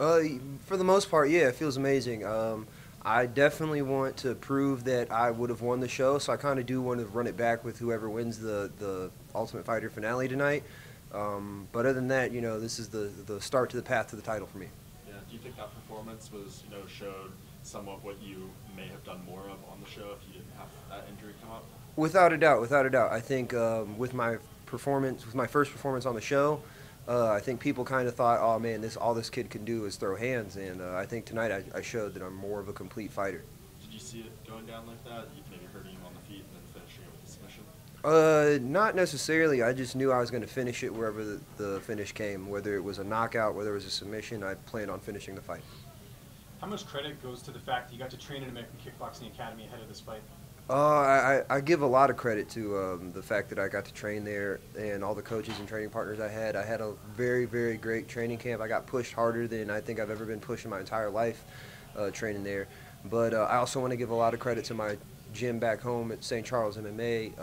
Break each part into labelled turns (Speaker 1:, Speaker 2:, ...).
Speaker 1: Uh, for the most part, yeah, it feels amazing. I definitely want to prove that I would have won the show, so I kind of do want to run it back with whoever wins the Ultimate Fighter finale tonight. But other than that, this is the start to the path to the title for me.
Speaker 2: Yeah. Do you think that performance was, showed somewhat what you may have done more of on the show if you didn't have that injury come up?
Speaker 1: Without a doubt, without a doubt. I think with my performance, with my first performance on the show, I think people kind of thought, oh man, this all this kid can do is throw hands, and I think tonight I showed that I'm more of a complete fighter.
Speaker 2: Did you see it going down like that? You maybe hurting him on the feet and then finishing it with a submission?
Speaker 1: Not necessarily. I just knew I was going to finish it wherever the finish came, whether it was a knockout, whether it was a submission. I planned on finishing the fight.
Speaker 3: How much credit goes to the fact that you got to train at American Kickboxing Academy ahead of this fight?
Speaker 1: I give a lot of credit to the fact that I got to train there and all the coaches and training partners I had. I had a very, very great training camp. I got pushed harder than I think I've ever been pushed in my entire life training there. But I also want to give a lot of credit to my gym back home at St. Charles MMA.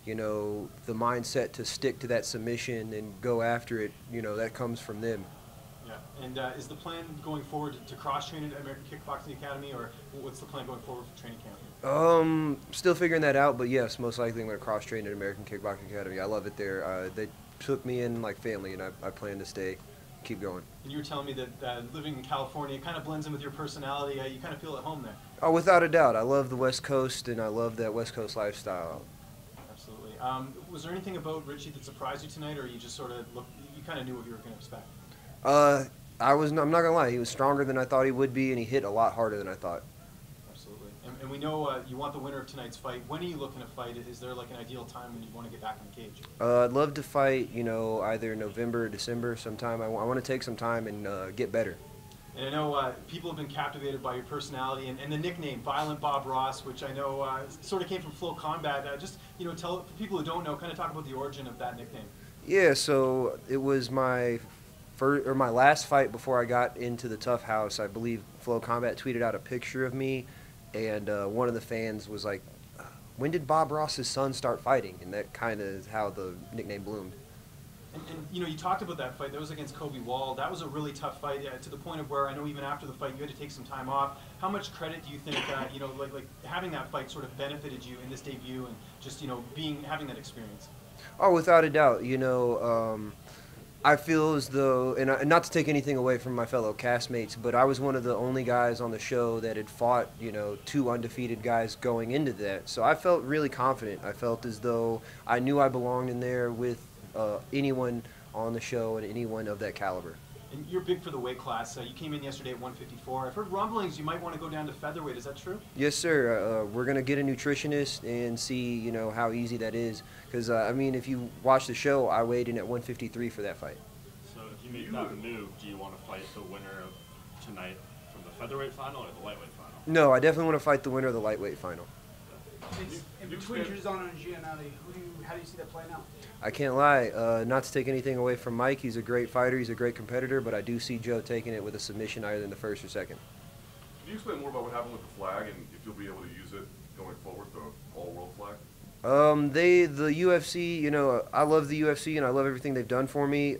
Speaker 1: The mindset to stick to that submission and go after it, that comes from them.
Speaker 3: Yeah, and is the plan going forward to cross-train at American Kickboxing Academy, or what's the plan going forward for training camp?
Speaker 1: Still figuring that out, but yes, most likely I'm going to cross-train at American Kickboxing Academy. I love it there. They took me in like family, and I plan to stay, keep going.
Speaker 3: And you were telling me that living in California kind of blends in with your personality. You kind of feel at home there.
Speaker 1: Oh, without a doubt. I love the West Coast, and I love that West Coast lifestyle.
Speaker 3: Absolutely. Was there anything about Richie that surprised you tonight, or you just sort of you kind of knew what you were going to expect?
Speaker 1: I'm not going to lie. He was stronger than I thought he would be, and he hit a lot harder than I thought.
Speaker 3: Absolutely. And we know you want the winner of tonight's fight. When are you looking to fight? Is there like an ideal time when you want to get back in the cage?
Speaker 1: I'd love to fight, either November or December sometime. I want to take some time and get better.
Speaker 3: And I know people have been captivated by your personality and the nickname, Violent Bob Ross, which I know sort of came from Flow Combat. Tell for people who don't know, kind of talk about the origin of that nickname.
Speaker 1: Yeah, so it was my last fight before I got into the TUF house. I believe Flow Combat tweeted out a picture of me, and one of the fans was like, when did Bob Ross's son start fighting? And that kind of is how the nickname bloomed.
Speaker 3: And you talked about that fight. That was against Kobe Wall. That was a really tough fight to the point of where I know even after the fight you had to take some time off. How much credit do you think like having that fight sort of benefited you in this debut and just having that experience?
Speaker 1: Oh, without a doubt. I feel as though, and not to take anything away from my fellow castmates, but I was one of the only guys on the show that had fought, two undefeated guys going into that. So I felt really confident. I felt as though I knew I belonged in there with anyone on the show and anyone of that caliber.
Speaker 3: And you're big for the weight class. You came in yesterday at 154. I've heard rumblings you might want to go down to featherweight. Is that true?
Speaker 1: Yes, sir. We're going to get a nutritionist and see, how easy that is. Because, if you watch the show, I weighed in at 153 for that fight.
Speaker 2: So if you make that move, do you want to fight the winner of tonight from the featherweight final or the lightweight final?
Speaker 1: No, I definitely want to fight the winner of the lightweight final.
Speaker 4: In between Rizzo and Giannotti, how do you see that playing out?
Speaker 1: I can't lie. Not to take anything away from Mike, he's a great fighter, he's a great competitor, but I do see Joe taking it with a submission either in the first or second.
Speaker 5: Can you explain more about what happened with the flag and if you'll be able to use it going forward, the all-world flag?
Speaker 1: The UFC, I love the UFC and I love everything they've done for me.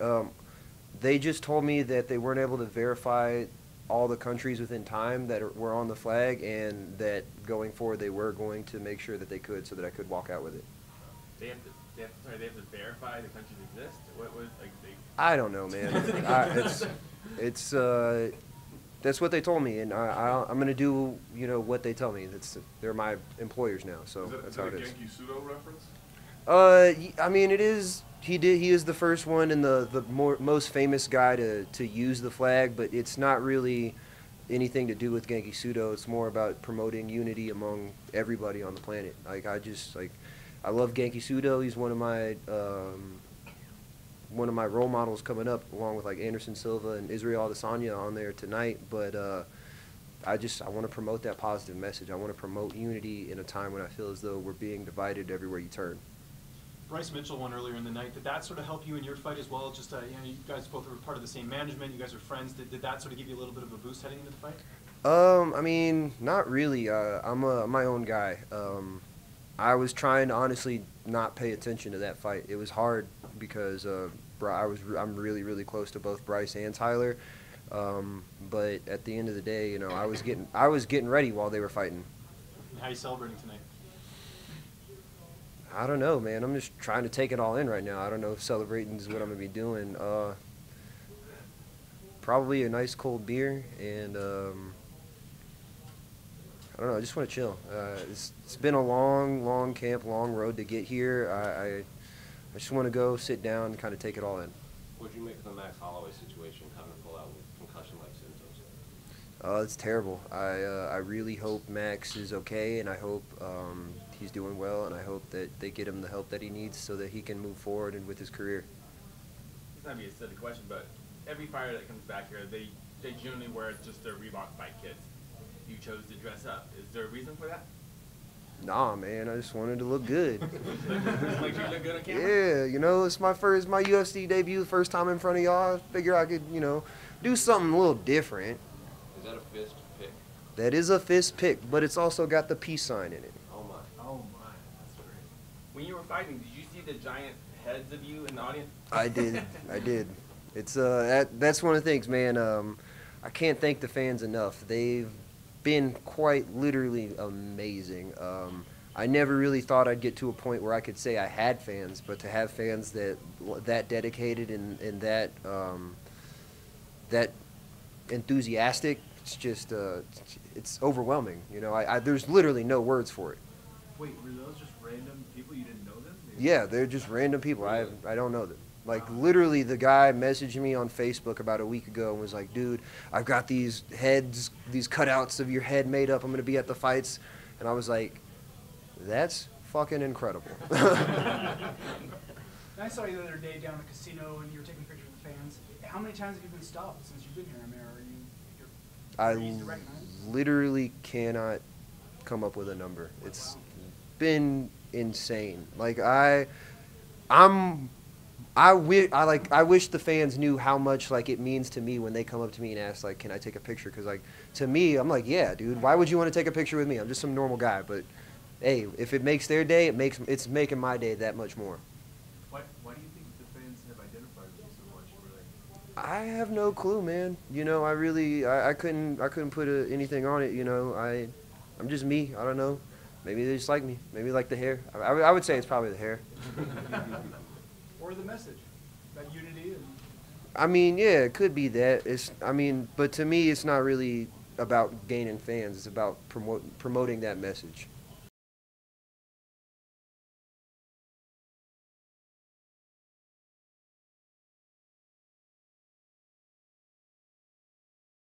Speaker 1: They just told me that they weren't able to verify all the countries within time that were on the flag, and that going forward they were going to make sure that they could, so that I could walk out with it.
Speaker 6: They have to verify the countries exist. What was like they?
Speaker 1: I don't know, man. That's what they told me, and I'm gonna do what they tell me. They're my employers now, so that's how it is.
Speaker 5: Is that a Genki Sudo reference?
Speaker 1: It is. He is the first one and the most famous guy to use the flag, but it's not really anything to do with Genki Sudo. It's more about promoting unity among everybody on the planet. I love Genki Sudo. He's one of my role models coming up, along with like Anderson Silva and Israel Adesanya on there tonight. But I want to promote that positive message. I want to promote unity in a time when I feel as though we're being divided everywhere you turn.
Speaker 3: Bryce Mitchell won earlier in the night. Did that sort of help you in your fight as well? Just you guys both were part of the same management. You guys are friends. Did that sort of give you a little bit of a boost heading into the fight?
Speaker 1: Not really. I'm my own guy. I was trying to honestly not pay attention to that fight. It was hard because I'm really, really close to both Bryce and Tyler. But at the end of the day, you know, I was getting ready while they were fighting.
Speaker 3: How are you celebrating tonight?
Speaker 1: I don't know, man. I'm just trying to take it all in right now. I don't know if celebrating is what I'm gonna be doing. Probably a nice cold beer, and I don't know. I just want to chill. It's been a long camp, long road to get here. I just want to go sit down and kind of take it all in.
Speaker 7: What did you make of the Max Holloway situation, having to pull out with concussion-like symptoms?
Speaker 1: It's terrible. I really hope Max is okay, and I hope he's doing well, and I hope that they get him the help that he needs so that he can move forward and with his career.
Speaker 6: It's not be a silly question, but every fighter that comes back here, they generally wear just their Reebok fight kits. You chose to dress up. Is there a reason for that?
Speaker 1: Nah, man. I just wanted to look good.
Speaker 6: Just make sure you look good on camera?
Speaker 1: Yeah, you know, it's my UFC debut, first time in front of y'all. I figure I could, you know, do something a little different.
Speaker 7: Is that a fist pick?
Speaker 1: That is a fist pick, but it's also got the peace sign in it.
Speaker 7: Oh my.
Speaker 6: Oh my, that's great. When you were fighting, did you see the giant heads of you in the audience?
Speaker 1: I did. I did. It's that's one of the things, man. I can't thank the fans enough. They've been quite literally amazing. I never really thought I'd get to a point where I could say I had fans, but to have fans that dedicated and that that enthusiastic, it's just it's overwhelming. You know, there's literally no words for it.
Speaker 8: Wait, were those just random people? You didn't know them?
Speaker 1: Yeah, they're just random people. I don't know them. Like, literally, the guy messaged me on Facebook about a week ago and was like, dude, I've got these heads, these cutouts of your head made up. I'm going to be at the fights. And I was like, that's fucking incredible.
Speaker 4: I saw you the other day down at the casino and you were taking pictures with the fans. How many times have you been stopped since you've been here? I mean, are you easy to recognize?
Speaker 1: Literally cannot come up with a number. It's been insane. Like, I wish the fans knew how much, like, it means to me when they come up to me and ask, like, can I take a picture? Because, like, to me, I'm like, yeah, dude, why would you want to take a picture with me? I'm just some normal guy. But, hey, if it makes their day, it's making my day that much more.
Speaker 8: Why do you think the fans have identified with you so much?
Speaker 1: I have no clue, man. You know, I couldn't put anything on it. You know, I'm just me. I don't know. Maybe they just like me. Maybe like the hair. I would say it's probably the hair.
Speaker 4: Or the message, that unity.
Speaker 1: I mean, yeah, it could be that. But to me, it's not really about gaining fans. It's about promoting that message.